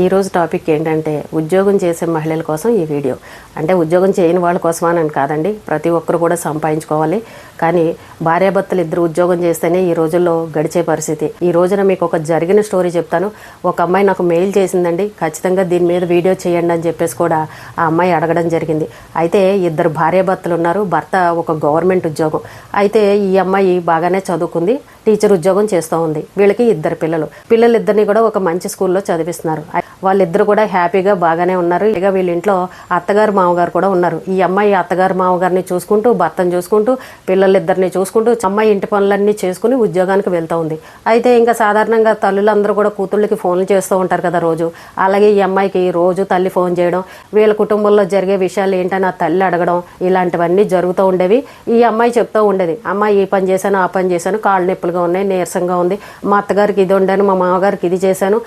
ఈరోజు టాపిక్ ఏంటంటే ఉద్యోగం చేసే మహిళల కోసం ఈ వీడియో. అంటే ఉద్యోగం చేయని వాళ్ళ కోసం అని కాదండి, ప్రతి ఒక్కరు కూడా సంపాదించుకోవాలి. కానీ భార్యాభర్తలు ఇద్దరు ఉద్యోగం చేస్తేనే ఈ రోజుల్లో గడిచే పరిస్థితి. ఈ రోజున మీకు ఒక జరిగిన స్టోరీ చెప్తాను. ఒక అమ్మాయి నాకు మెయిల్ చేసిందండి, ఖచ్చితంగా దీని మీద వీడియో చేయండి అని చెప్పేసి కూడా ఆ అమ్మాయి అడగడం జరిగింది. అయితే ఇద్దరు భార్యాభర్తలు ఉన్నారు, భర్త ఒక గవర్నమెంట్ ఉద్యోగం. అయితే ఈ అమ్మాయి బాగానే చదువుకుంది, టీచర్ ఉద్యోగం చేస్తూ ఉంది. వీళ్ళకి ఇద్దరు పిల్లలిద్దరిని కూడా ఒక మంచి స్కూల్లో చదివిస్తున్నారు. వాళ్ళిద్దరు కూడా హ్యాపీగా బాగానే ఉన్నారు. ఇక వీళ్ళ ఇంట్లో అత్తగారు మామగారు కూడా ఉన్నారు. ఈ అమ్మాయి అత్తగారు మామగారిని చూసుకుంటూ, భర్తను చూసుకుంటూ, పిల్లలిద్దరిని చూసుకుంటూ అమ్మాయి ఇంటి పనులన్నీ చేసుకుని ఉద్యోగానికి వెళ్తూ ఉంది. అయితే ఇంకా సాధారణంగా తల్లులందరూ కూడా కూతుళ్ళకి ఫోన్లు చేస్తూ ఉంటారు కదా రోజు. అలాగే ఈ అమ్మాయికి రోజు తల్లి ఫోన్ చేయడం, వీళ్ళ కుటుంబంలో జరిగే విషయాలు ఏంటని ఆ తల్లి అడగడం, ఇలాంటివన్నీ జరుగుతూ ఉండేవి. ఈ అమ్మాయి చెప్తూ ఉండేది, అమ్మాయి ఈ పని చేశాను, ఆ పని చేశాను, కాళ్ళు నొప్పులుగా ఉన్నాయి, నీరసంగా ఉంది, మా అత్తగారికి ఇది ఉండాను, మా మామగారికి ఇది చేశాను,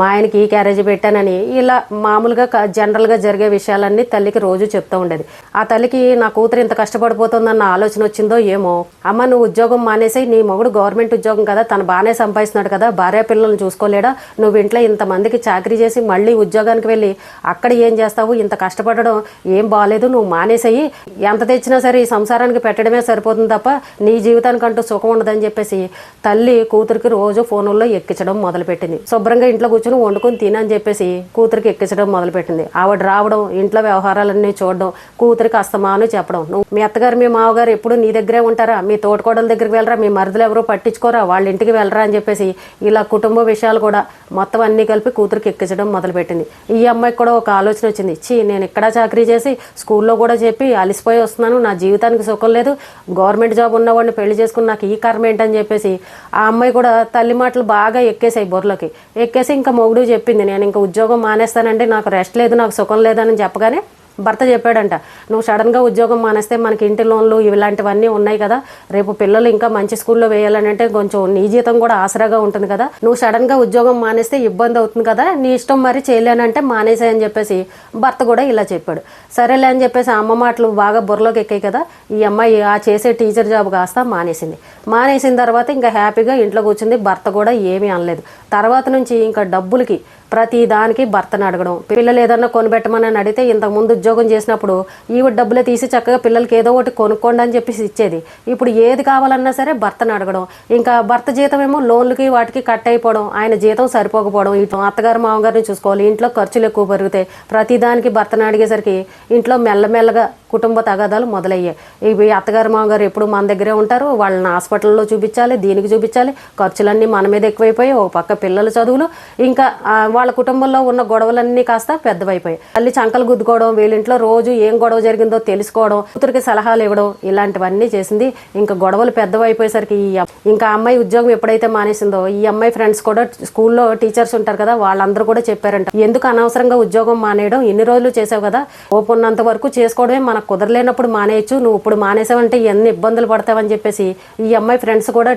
మా ఆయనకి ఈ క్యారేజీ పెట్టానని, ఇలా మామూలుగా జనరల్గా జరిగే విషయాలన్నీ తల్లికి రోజు చెప్తూ ఉండేది. ఆ తల్లికి నా కూతురు ఇంత కష్టపడిపోతుందన్న ఆలోచన వచ్చిందో ఏమో, అమ్మ నువ్వు ఉద్యోగం మానేసి, నీ మొగుడు గవర్నమెంట్ ఉద్యోగం కదా, తను బాగానే సంపాదిస్తున్నాడు కదా, భార్య పిల్లలను చూసుకోలేడా, నువ్వు ఇంట్లో ఇంతమందికి చాకరీ చేసి మళ్ళీ ఉద్యోగానికి వెళ్ళి అక్కడ ఏం చేస్తావు, ఇంత కష్టపడడం ఏం బాగాలేదు, నువ్వు మానేసేయి, ఎంత తెచ్చినా సరే ఈ సంసారానికి పెట్టడమే సరిపోతుంది తప్ప నీ జీవితానికి అంటూ సుఖం ఉండదని చెప్పేసి తల్లి కూతురికి రోజు ఫోనుల్లో ఎక్కించడం మొదలుపెట్టింది. శుభ్రంగా ఇంట్లో కూర్చొని వండుకొని తినని చెప్పేసి కూతురికి ఎక్కించడం మొదలుపెట్టింది. ఆవిడ రావడం, ఇంట్లో వ్యవహారాలన్నీ చూడడం, కూతురికి అస్తమాను చెప్పడం, నువ్వు మీ అత్తగారు మీ మామగారు ఎప్పుడు నీ దగ్గరే ఉంటారా, మీ తోటకోడల దగ్గరికి వెళ్ళరా, మీ మరుదులు ఎవరో పట్టించుకోరా, వాళ్ళ ఇంటికి వెళ్ళరా అని చెప్పేసి ఇలా కుటుంబ విషయాలు కూడా మొత్తం అన్నీ కలిపి కూతురికి ఎక్కించడం మొదలుపెట్టింది. ఈ అమ్మాయికి కూడా ఒక ఆలోచన వచ్చింది, నేను ఇక్కడ చాకరీ చేసి స్కూల్లో కూడా చెప్పి అలిసిపోయి వస్తున్నాను, నా జీవితానికి సుఖం లేదు, గవర్నమెంట్ జాబ్ ఉన్నవాడిని పెళ్లి చేసుకుని నాకు ఈ కర్మ ఏంటని చెప్పేసి ఆ అమ్మాయి కూడా తల్లి మాటలు బాగా ఎక్కేసాయి బొర్రలోకి. ఎక్కేసి ఇంకా మొగుడు చెప్పింది, నేను ఇంకా ఉద్యోగం మానేస్తానంటే నాకు రెస్ట్ లేదు, నాకు సుఖం లేదని చెప్పగానే భర్త చెప్పాడంట, నువ్వు సడన్గా ఉద్యోగం మానేస్తే మనకి ఇంటి లోన్లు ఇలాంటివన్నీ ఉన్నాయి కదా, రేపు పిల్లలు ఇంకా మంచి స్కూల్లో వేయాలని అంటే కొంచెం నీ జీతం కూడా ఆసరాగా ఉంటుంది కదా, నువ్వు సడన్గా ఉద్యోగం మానేస్తే ఇబ్బంది అవుతుంది కదా, నీ ఇష్టం మరి చేయలేనంటే మానేసాయని చెప్పేసి భర్త కూడా ఇలా చెప్పాడు. సరేలే అని చెప్పేసి అమ్మ మాటలు బాగా బుర్రలోకి ఎక్కాయి కదా, ఈ అమ్మాయి ఆ చేసే టీచర్ జాబ్ కాస్త మానేసిన తర్వాత ఇంకా హ్యాపీగా ఇంట్లో కూర్చుంది. భర్త కూడా ఏమీ అనలేదు. తర్వాత నుంచి ఇంకా డబ్బులకి ప్రతి దానికి భర్తను అడగడం, పిల్లలు ఏదన్నా కొనిపెట్టమని అడిగితే ఇంతకుముందు ఉద్యోగం చేసినప్పుడు ఈవిడ డబ్బులే తీసి చక్కగా పిల్లలకి ఏదో ఒకటి కొనుక్కోండి అని చెప్పేసి ఇచ్చేది. ఇప్పుడు ఏది కావాలన్నా సరే భర్తను అడగడం. ఇంకా భర్త జీతం ఏమో లోన్లకి వాటికి కట్ అయిపోవడం, ఆయన జీతం సరిపోకపోవడం, ఇటు అత్తగారు మామగారిని చూసుకోవాలి, ఇంట్లో ఖర్చులు ఎక్కువ పెరుగుతాయి, ప్రతి దానికి భర్తను అడిగేసరికి ఇంట్లో మెల్లమెల్లగా కుటుంబ తగాదాలు మొదలయ్యాయి. ఇవి అత్తగారు మామగారు ఎప్పుడు మన దగ్గరే ఉంటారు, వాళ్ళని హాస్పిటల్లో చూపించాలి, దీనికి చూపించాలి, ఖర్చులన్నీ మన మీద ఎక్కువైపోయాయి, ఒక పక్క పిల్లల చదువులు, ఇంకా వాళ్ళ కుటుంబంలో ఉన్న గొడవలన్నీ కాస్త పెద్దవైపోయాయి. తల్లి చంకలు గుద్దుకోవడం, వీళ్ళింట్లో రోజు ఏం గొడవ జరిగిందో తెలుసుకోవడం, కూతురికి సలహాలు ఇవ్వడం, ఇలాంటివన్నీ చేసింది. ఇంకా గొడవలు పెద్దవైపోయేసరికి ఇంకా అమ్మాయి ఉద్యోగం ఎప్పుడైతే మానేసిందో ఈ అమ్మాయి ఫ్రెండ్స్ కూడా స్కూల్లో టీచర్స్ ఉంటారు కదా, వాళ్ళందరూ కూడా చెప్పారంట, ఎందుకు అనవసరంగా ఉద్యోగం మానేయడం, ఇన్ని రోజులు చేసావు కదా, ఓపున్నంత వరకు చేసుకోవడమే, మనకు కుదరలేనప్పుడు మానేయచ్చు, నువ్వు ఇప్పుడు మానేసావంటే ఎన్ని ఇబ్బందులు పడతావని చెప్పేసి ఈ అమ్మాయి ఫ్రెండ్స్ కూడా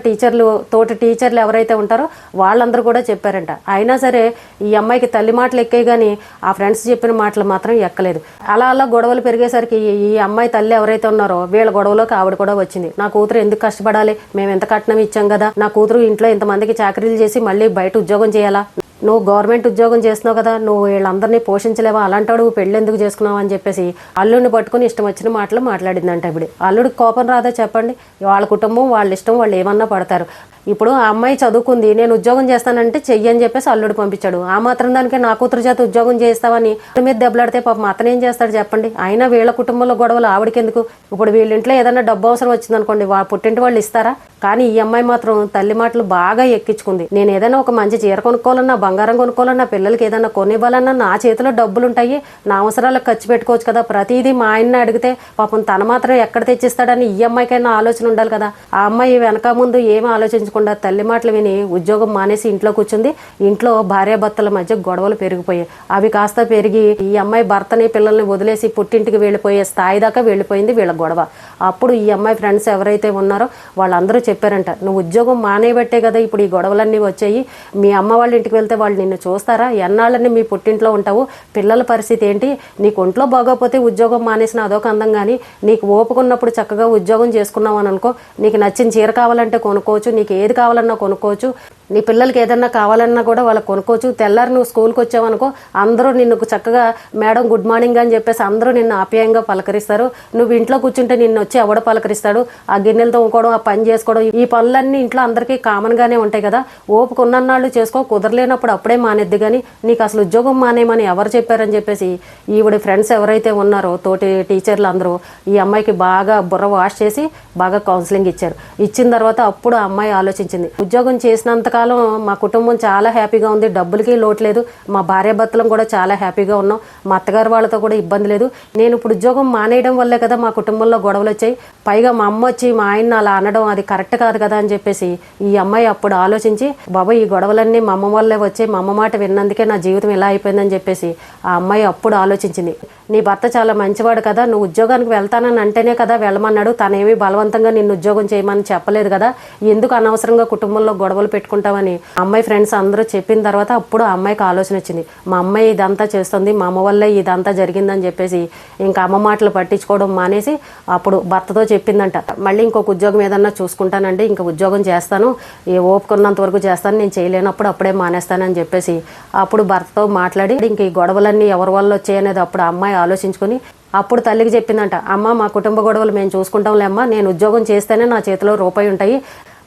తోటి టీచర్లు ఎవరైతే ఉంటారో వాళ్ళందరూ కూడా చెప్పారంట. అయినా సరే ఈ అమ్మాయికి తల్లి మాటలు ఎక్కాయి కానీ ఆ ఫ్రెండ్స్ చెప్పిన మాటలు మాత్రం ఎక్కలేదు. అలా గొడవలు పెరిగేసరికి ఈ అమ్మాయి తల్లి ఎవరైతే ఉన్నారో వీళ్ళ గొడవలోకి ఆవిడ కూడా వచ్చింది. నా కూతురు ఎందుకు కష్టపడాలి, మేము ఎంత కట్నం ఇచ్చాం కదా, నా కూతురు ఇంట్లో ఇంతమందికి చాకరీలు చేసి మళ్ళీ బయట ఉద్యోగం చేయాలా, నువ్వు గవర్నమెంట్ ఉద్యోగం చేస్తున్నావు కదా, నువ్వు వీళ్ళందరినీ పోషించలేవా, అలాంటాడు పెళ్ళి ఎందుకు చేసుకున్నావు అని చెప్పేసి అల్లుడిని పట్టుకుని ఇష్టం వచ్చిన మాటలు మాట్లాడిందంట. ఇప్పుడు అల్లుడికి కోపం రాదా చెప్పండి, వాళ్ళ కుటుంబం వాళ్ళ ఇష్టం, వాళ్ళు ఏమన్నా పడతారు. ఇప్పుడు ఆ అమ్మాయి చదువుకుంది, నేను ఉద్యోగం చేస్తానంటే చెయ్యి అని చెప్పేసి అల్లుడు పంపించాడు. ఆ మాత్రం దానికి నా కూతురు చేత ఉద్యోగం చేస్తావని మీద దెబ్బలాడితే పాపం అతను ఏం చేస్తాడు చెప్పండి. అయినా వీళ్ళ కుటుంబంలో గొడవలు ఆవిడకి ఎందుకు, ఇప్పుడు వీళ్ళింట్లో ఏదైనా డబ్బు అవసరం వచ్చిందనుకోండి, పుట్టింటి వాళ్ళు ఇస్తారా. కానీ ఈ అమ్మాయి మాత్రం తల్లి మాటలు బాగా ఎక్కించుకుంది. నేను ఏదైనా ఒక మంచి చీర కొనుక్కోవాలన్నా, బంగారం కొనుక్కోవాలన్నా, పిల్లలకి ఏదైనా కొనివ్వాలన్నా నా చేతిలో డబ్బులు ఉంటాయి, నా అవసరాలకు ఖర్చు పెట్టుకోవచ్చు కదా, ప్రతిదీ మా ఆయన్ని అడిగితే పాపం తన మాత్రం ఎక్కడ తెచ్చిస్తాడని ఈ అమ్మాయికైనా ఆలోచన ఉండాలి కదా. ఆ అమ్మాయి వెనక ముందు ఏమీ ఆలోచించుకుంటా తల్లి మాటలు విని ఉద్యోగం మానేసి ఇంట్లో కూర్చుంది. ఇంట్లో భార్యాభర్తల మధ్య గొడవలు పెరిగిపోయాయి. అవి కాస్త పెరిగి ఈ అమ్మాయి భర్తని పిల్లల్ని వదిలేసి పుట్టింటికి వెళ్ళిపోయే స్థాయి దాకా వెళ్ళిపోయింది వీళ్ళ గొడవ. అప్పుడు ఈ అమ్మాయి ఫ్రెండ్స్ ఎవరైతే ఉన్నారో వాళ్ళందరూ చెప్పారంట, నువ్వు ఉద్యోగం మానేయబట్టే కదా ఇప్పుడు ఈ గొడవలన్నీ వచ్చాయి, మీ అమ్మ వాళ్ళ ఇంటికి వెళ్తే వాళ్ళు నిన్ను చూస్తారా, ఎన్నాళ్ళని మీ పుట్టింట్లో ఉంటావు, పిల్లల పరిస్థితి ఏంటి, నీకు ఒంట్లో బాగోపోతే ఉద్యోగం మానేసిన అదొక అందం, కానీ నీకు ఓపుకున్నప్పుడు చక్కగా ఉద్యోగం చేసుకున్నావు అని అనుకో, నీకు నచ్చిన చీర కావాలంటే కొనుక్కోవచ్చు, నీకు ఏది కావాలన్నా కొనుక్కోవచ్చు, నీ పిల్లలకి ఏదన్నా కావాలన్నా కూడా వాళ్ళకి కొనుక్కోవచ్చు. తెల్లారి నువ్వు స్కూల్కి వచ్చావనుకో అందరూ నిన్ను చక్కగా మేడం గుడ్ మార్నింగ్ అని చెప్పేసి అందరూ నిన్ను ఆప్యాయంగా పలకరిస్తారు. నువ్వు ఇంట్లో కూర్చుంటే నిన్ను వచ్చి ఎవడ పలకరిస్తాడు? ఆ గిన్నెలు తోముకోవడం, ఆ పని చేసుకోవడం, ఈ పనులన్నీ ఇంట్లో అందరికీ కామన్గానే ఉంటాయి కదా. ఓపిక ఉన్నన్నాళ్ళు చేసుకో, కుదరలేనప్పుడు అప్పుడే మానేద్ది. కానీ నీకు అసలు ఉద్యోగం మానేమని ఎవరు చెప్పారని చెప్పేసి ఈవిడ ఫ్రెండ్స్ ఎవరైతే ఉన్నారో తోటి టీచర్లు అందరూ ఈ అమ్మాయికి బాగా బుర్ర వాష్ చేసి బాగా కౌన్సిలింగ్ ఇచ్చారు. ఇచ్చిన తర్వాత అప్పుడు ఆ అమ్మాయి ఆలోచించింది, ఉద్యోగం చేసినంతకాలం మా కుటుంబం చాలా హ్యాపీగా ఉంది, డబ్బులకి లోటు లేదు, మా భార్యాభర్తలం కూడా చాలా హ్యాపీగా ఉన్నాం, మా అత్తగారు వాళ్ళతో కూడా ఇబ్బంది లేదు. నేను ఇప్పుడు ఉద్యోగం మానేయడం వల్లే కదా మా కుటుంబంలో గొడవలు వచ్చాయి, పైగా మా అమ్మ వచ్చి మా ఆయన్ని అలా అనడం అది కరెక్ట్ కాదు కదా అని చెప్పేసి ఈ అమ్మాయి అప్పుడు ఆలోచించి, బాబా ఈ గొడవలన్నీ మా అమ్మ వల్లే వచ్చాయి, మా అమ్మ మాట విన్నందుకే నా జీవితం ఇలా అయిపోయిందని చెప్పేసి ఆ అమ్మాయి అప్పుడు ఆలోచించింది. నీ భర్త చాలా మంచివాడు కదా, నువ్వు ఉద్యోగానికి వెళ్తానని అంటేనే కదా వెళ్ళమన్నాడు, తనేమీ బలవంతంగా నిన్ను ఉద్యోగం చేయమని చెప్పలేదు కదా, ఎందుకు అనవసరంగా కుటుంబంలో గొడవలు పెట్టుకుంటామని అమ్మాయి ఫ్రెండ్స్ అందరూ చెప్పిన తర్వాత అప్పుడు ఆ అమ్మాయికి ఆలోచన వచ్చింది, మా అమ్మాయి ఇదంతా చేస్తుంది, మా అమ్మ వల్లే ఇదంతా జరిగిందని చెప్పేసి ఇంకా అమ్మ మాటలు పట్టించుకోవడం మానేసి అప్పుడు భర్తతో చెప్పిందంట, మళ్ళీ ఇంకొక ఉద్యోగం ఏదన్నా చూసుకుంటానండి, ఇంకా ఉద్యోగం చేస్తాను, ఏ ఓపుకున్నంత వరకు చేస్తాను, నేను చేయలేనప్పుడు అప్పుడే మానేస్తానని చెప్పేసి అప్పుడు భర్తతో మాట్లాడి ఇంక ఈ గొడవలన్నీ ఎవరి వల్ల వచ్చాయనేది అప్పుడు అమ్మాయి ఆలోచించుకొని అప్పుడు తల్లికి చెప్పిందంట, అమ్మ మా కుటుంబ గొడవలు మేము చూసుకుంటాంలే అమ్మ, నేను ఉద్యోగం చేస్తేనే నా చేతిలో రూపాయి ఉంటాయి,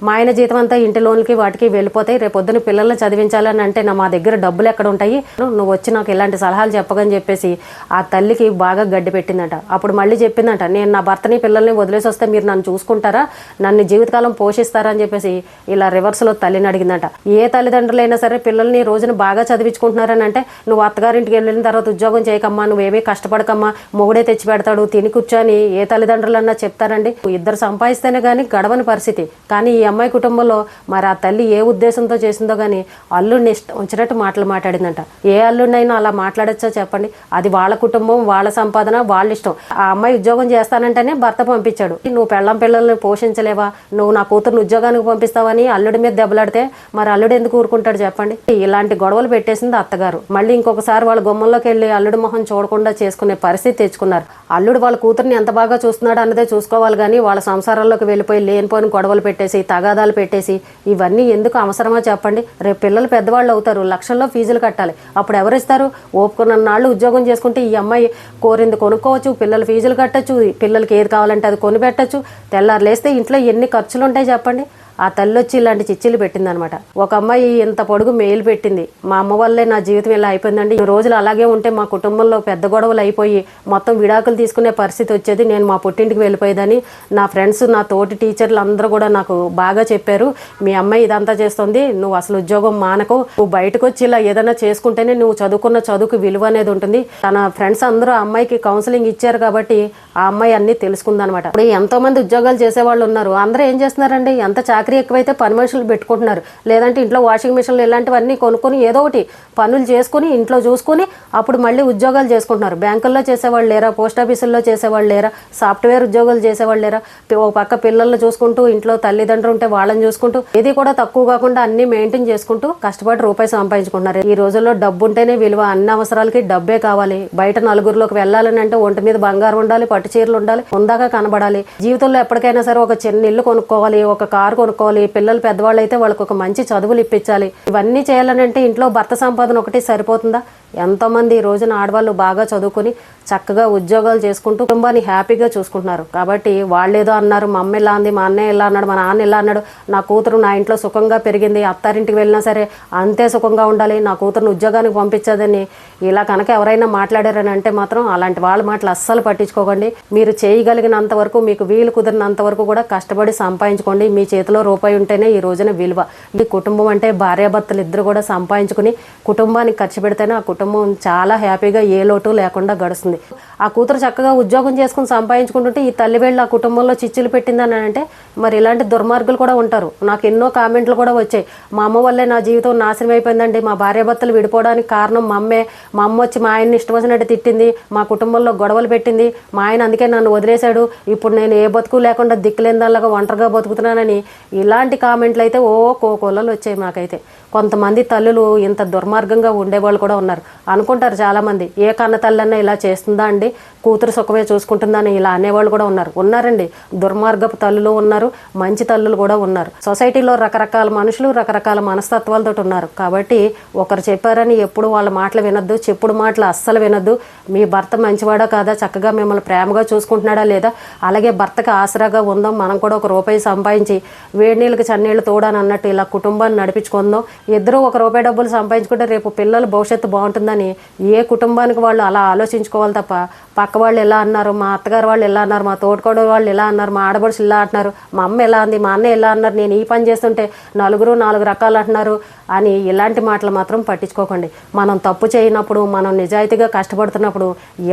మా ఆయన జీతం అంతా ఇంటి లోన్కి వాటికి వెళ్ళిపోతాయి, రేపొద్దున పిల్లల్ని చదివించాలని అంటే మా దగ్గర డబ్బులు ఎక్కడ ఉంటాయి, నువ్వు వచ్చి నాకు ఇలాంటి సలహాలు చెప్పగని చెప్పేసి ఆ తల్లికి బాగా గడ్డి పెట్టిందట. అప్పుడు మళ్ళీ చెప్పిందంట, నేను నా భర్తని పిల్లల్ని వదిలేసి వస్తే మీరు నన్ను చూసుకుంటారా, నన్ను జీవితకాలం పోషిస్తారా అని చెప్పేసి ఇలా రివర్స్లో తల్లిని అడిగిందట. ఏ తల్లిదండ్రులైనా సరే పిల్లల్ని రోజున బాగా చదివించుకుంటున్నారని అంటే, నువ్వు అత్తగారింటికి వెళ్ళిన తర్వాత ఉద్యోగం చేయకమ్మా, నువ్వేమీ కష్టపడకమ్మా, మొగుడే తెచ్చి పెడతాడు, తిని కూర్చొని ఏ తల్లిదండ్రులన్నా చెప్తారండి? ఇద్దరు సంపాదిస్తేనే కానీ గడవని పరిస్థితి. కానీ ఈ అమ్మాయి కుటుంబంలో మరి ఆ తల్లి ఏ ఉద్దేశంతో చేసిందో కానీ అల్లుడిని ఇష్టం వచ్చినట్టు మాటలు మాట్లాడిందంట. ఏ అల్లుడినైనా అలా మాట్లాడచ్చా చెప్పండి? అది వాళ్ళ కుటుంబం, వాళ్ళ సంపాదన, వాళ్ళ ఇష్టం. ఆ అమ్మాయి ఉద్యోగం చేస్తానంటేనే భర్త పంపించాడు, నువ్వు పిల్లల్ని పోషించలేవా, నువ్వు నా కూతురుని ఉద్యోగానికి పంపిస్తావని అల్లుడి మీద దెబ్బలాడితే మరి అల్లుడు ఎందుకు ఊరుకుంటాడు చెప్పండి? ఇలాంటి గొడవలు పెట్టేసింది అత్తగారు. మళ్ళీ ఇంకొకసారి వాళ్ళ గుమ్మంలోకి వెళ్ళి అల్లుడి మొహం చూడకుండా చేసుకునే పరిస్థితి తెచ్చుకున్నారు. అల్లుడు వాళ్ళ కూతుర్ని ఎంత బాగా చూస్తున్నాడు అన్నదే చూసుకోవాలి కానీ వాళ్ళ సంసారాల్లోకి వెళ్ళిపోయి లేనిపోయిన గొడవలు పెట్టేసి తగాదాలు పెట్టేసి ఇవన్నీ ఎందుకు అవసరమా చెప్పండి? రేపు పిల్లలు పెద్దవాళ్ళు అవుతారు, లక్షల్లో ఫీజులు కట్టాలి, అప్పుడు ఎవరిస్తారు? ఓపుకున్న నాళ్ళు ఉద్యోగం చేసుకుంటే ఈ అమ్మాయి కోరింది కొనుక్కోవచ్చు, పిల్లల ఫీజులు కట్టచ్చు, పిల్లలకి ఏది కావాలంటే అది కొనిపెట్టచ్చు, తెల్లారు లేస్తే ఇంట్లో ఎన్ని ఖర్చులు ఉంటాయి చెప్పండి? ఆ తల్లి వచ్చి ఇలాంటి చిచ్చులు పెట్టిందనమాట. ఒక అమ్మాయి ఇంత పొడుగు మెయిల్ పెట్టింది, మా అమ్మ వల్లే నా జీవితం ఇలా అయిపోయిందండి, ఈ రోజులు అలాగే ఉంటే మా కుటుంబంలో పెద్ద గొడవలు అయిపోయి మొత్తం విడాకులు తీసుకునే పరిస్థితి వచ్చేది, నేను మా పుట్టింటికి వెళ్ళిపోయేదని నా ఫ్రెండ్స్, నా తోటి టీచర్లు అందరూ కూడా నాకు బాగా చెప్పారు, మీ అమ్మాయి ఇదంతా చేస్తుంది, నువ్వు అసలు ఉద్యోగం మానకు, నువ్వు బయటకు వచ్చి ఇలా ఏదైనా చేసుకుంటేనే నువ్వు చదువుకున్న చదువుకు విలువ అనేది ఉంటుంది. తన ఫ్రెండ్స్ అందరూ ఆ అమ్మాయికి కౌన్సిలింగ్ ఇచ్చారు కాబట్టి ఆ అమ్మాయి అన్ని తెలుసుకుందనమాట. ఇప్పుడు ఎంతో మంది ఉద్యోగాలు చేసేవాళ్ళు ఉన్నారు, అందరూ ఏం చేస్తున్నారండి, ఎంత చాకరీ ఎక్కువైతే పని మనుషులు పెట్టుకుంటున్నారు, లేదంటే ఇంట్లో వాషింగ్ మిషన్లు ఇలాంటివన్నీ కొనుక్కొని ఏదో ఒకటి పనులు చేసుకుని ఇంట్లో చూసుకుని అప్పుడు మళ్ళీ ఉద్యోగాలు చేసుకుంటున్నారు. బ్యాంకుల్లో చేసేవాళ్ళు లేరా, పోస్ట్ ఆఫీసుల్లో చేసేవాళ్ళు లేరా, సాఫ్ట్వేర్ ఉద్యోగాలు చేసేవాళ్ళు లేరా, ఓ పక్క పిల్లల్ని చూసుకుంటూ ఇంట్లో తల్లిదండ్రులు ఉంటే వాళ్ళని చూసుకుంటూ ఏది కూడా తక్కువ కాకుండా అన్ని మెయింటైన్ చేసుకుంటూ కష్టపడి రూపాయి సంపాదించుకుంటున్నారు. ఈ రోజుల్లో డబ్బు ఉంటేనే విలువ, అన్ని అవసరాలకి డబ్బే కావాలి. బయట నలుగురిలోకి వెళ్ళాలని అంటే ఒంటి మీద బంగారం ఉండాలి, పట్టు చీరలు ఉండాలి, ఉందాగా కనబడాలి. జీవితంలో ఎప్పటికైనా సరే ఒక చిన్న ఇల్లు కొనుక్కోవాలి, ఒక కారు కొనుక్కోవాలి, పిల్లలు పెద్దవాళ్ళు అయితే వాళ్ళకి ఒక మంచి చదువులు ఇప్పించాలి. ఇవన్నీ చేయాలనంటే ఇంట్లో భర్త సంపాదన ఒకటి సరిపోతుందా? ఎంతోమంది ఈ రోజున ఆడవాళ్ళు బాగా చదువుకుని చక్కగా ఉద్యోగాలు చేసుకుంటూ కుటుంబాన్ని హ్యాపీగా చూసుకుంటున్నారు. కాబట్టి వాళ్ళేదో అన్నారు, మా అమ్మ ఇలా అంది, మా అన్నయ్య ఇలా అన్నాడు, మా నాన్న ఇలా అన్నాడు, నా కూతురు నా ఇంట్లో సుఖంగా పెరిగింది, అత్తారింటికి వెళ్ళినా సరే అంతే సుఖంగా ఉండాలి, నా కూతురుని ఉద్యోగానికి పంపించదని ఇలా కనుక ఎవరైనా మాట్లాడారని అంటే మాత్రం అలాంటి వాళ్ళ మాటలు అస్సలు పట్టించుకోకండి. మీరు చేయగలిగినంత వరకు, మీకు వీలు కుదిరినంత వరకు కూడా కష్టపడి సంపాదించుకోండి. మీ చేతిలో రూపాయి ఉంటేనే ఈ రోజున విలువ. ఈ కుటుంబం అంటే భార్యాభర్తలు ఇద్దరు కూడా సంపాదించుకుని కుటుంబానికి ఖర్చు పెడితేనే ఆ కుటుంబం చాలా హ్యాపీగా ఏ లోటు లేకుండా గడుస్తుంది. ఆ కూతురు చక్కగా ఉద్యోగం చేసుకుని సంపాదించుకుంటుంటే ఈ తల్లి వెళ్ళి ఆ కుటుంబంలో చిచ్చులు పెట్టిందని అంటే మరి ఇలాంటి దుర్మార్గులు కూడా ఉంటారు. నాకు ఎన్నో కామెంట్లు కూడా వచ్చాయి, మా అమ్మ వల్లే నా జీవితం నాశనం అయిపోయిందండి, మా భార్యాభర్తలు విడిపోవడానికి కారణం మా అమ్మే, మా అమ్మ వచ్చి మా ఆయన్ని ఇష్టం వచ్చినట్టు తిట్టింది, మా కుటుంబంలో గొడవలు పెట్టింది, మా ఆయన అందుకే నన్ను వదిలేశాడు, ఇప్పుడు నేను ఏ బతుకు లేకుండా దిక్కులేని దానిలాగా ఒంటరిగా బతుకుతున్నానని ఇలాంటి కామెంట్లు అయితే కోకొల్లలు వచ్చాయి. మాకైతే కొంతమంది తల్లులు ఇంత దుర్మార్గంగా ఉండేవాళ్ళు కూడా ఉన్నారు. అనుకుంటారు చాలామంది, ఏ కన్న తల్లన్నా ఇలా చేస్తుంది చూస్తుందా అండి, కూతురు సుఖమే చూసుకుంటుందని ఇలా అనేవాళ్ళు కూడా ఉన్నారండి. దుర్మార్గపు తల్లులు ఉన్నారు, మంచి తల్లులు కూడా ఉన్నారు. సొసైటీలో రకరకాల మనుషులు రకరకాల మనస్తత్వాలతో ఉన్నారు. కాబట్టి ఒకరు చెప్పారని ఎప్పుడు వాళ్ళ మాటలు వినొద్దు, చెప్పుడు మాటలు అస్సలు వినొద్దు. మీ భర్త మంచివాడా కాదా, చక్కగా మిమ్మల్ని ప్రేమగా చూసుకుంటున్నాడా లేదా, అలాగే భర్తకు ఆసరాగా ఉందాం, మనం కూడా ఒక రూపాయి సంపాదించి వేడి నీళ్ళకి చన్నీళ్ళు తోడని అన్నట్టు ఇలా కుటుంబాన్ని నడిపించుకుందాం. ఇద్దరూ ఒక రూపాయి డబ్బులు సంపాదించుకుంటే రేపు పిల్లల భవిష్యత్తు బాగుంటుందని ఏ కుటుంబానికి వాళ్ళు అలా ఆలోచించుకోవాలి తప్ప పక్క వాళ్ళు ఎలా అన్నారు, మా అత్తగారు వాళ్ళు ఎలా అన్నారు, మా తోటకోడ వాళ్ళు ఎలా అన్నారు, మా ఆడబడుచులు ఇలా అంటున్నారు, మా అమ్మ ఎలా అంది, మా అన్న ఎలా అన్నారు, నేను ఈ పని చేస్తుంటే నలుగురు 4 రకాలు అంటున్నారు అని ఇలాంటి మాటలు మాత్రం పట్టించుకోకండి. మనం తప్పు చేయనప్పుడు, మనం నిజాయితీగా కష్టపడుతున్నప్పుడు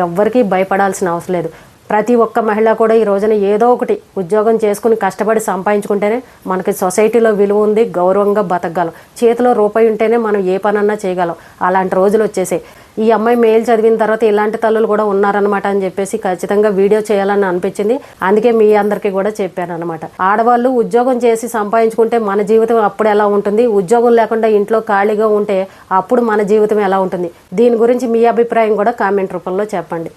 ఎవ్వరికీ భయపడాల్సిన అవసరం లేదు. ప్రతి ఒక్క మహిళ కూడా ఈ రోజున ఏదో ఒకటి ఉద్యోగం చేసుకుని కష్టపడి సంపాదించుకుంటేనే మనకి సొసైటీలో విలువ ఉంది, గౌరవంగా బతకగలం. చేతిలో రూపాయి ఉంటేనే మనం ఏ పనన్నా చేయగలం. అలాంటి రోజులు వచ్చేసాయి. ఈ అమ్మాయి మెయిల్ చదివిన తర్వాత ఇలాంటి తల్లులు కూడా ఉన్నారనమాట అని చెప్పేసి ఖచ్చితంగా వీడియో చేయాలని అనిపించింది. అందుకే మీ అందరికీ కూడా చెప్పాను అనమాట. ఆడవాళ్ళు ఉద్యోగం చేసి సంపాదించుకుంటే మన జీవితం అప్పుడు ఎలా ఉంటుంది, ఉద్యోగం లేకుండా ఇంట్లో ఖాళీగా ఉంటే అప్పుడు మన జీవితం ఎలా ఉంటుంది, దీని గురించి మీ అభిప్రాయం కూడా కామెంట్ రూపంలో చెప్పండి.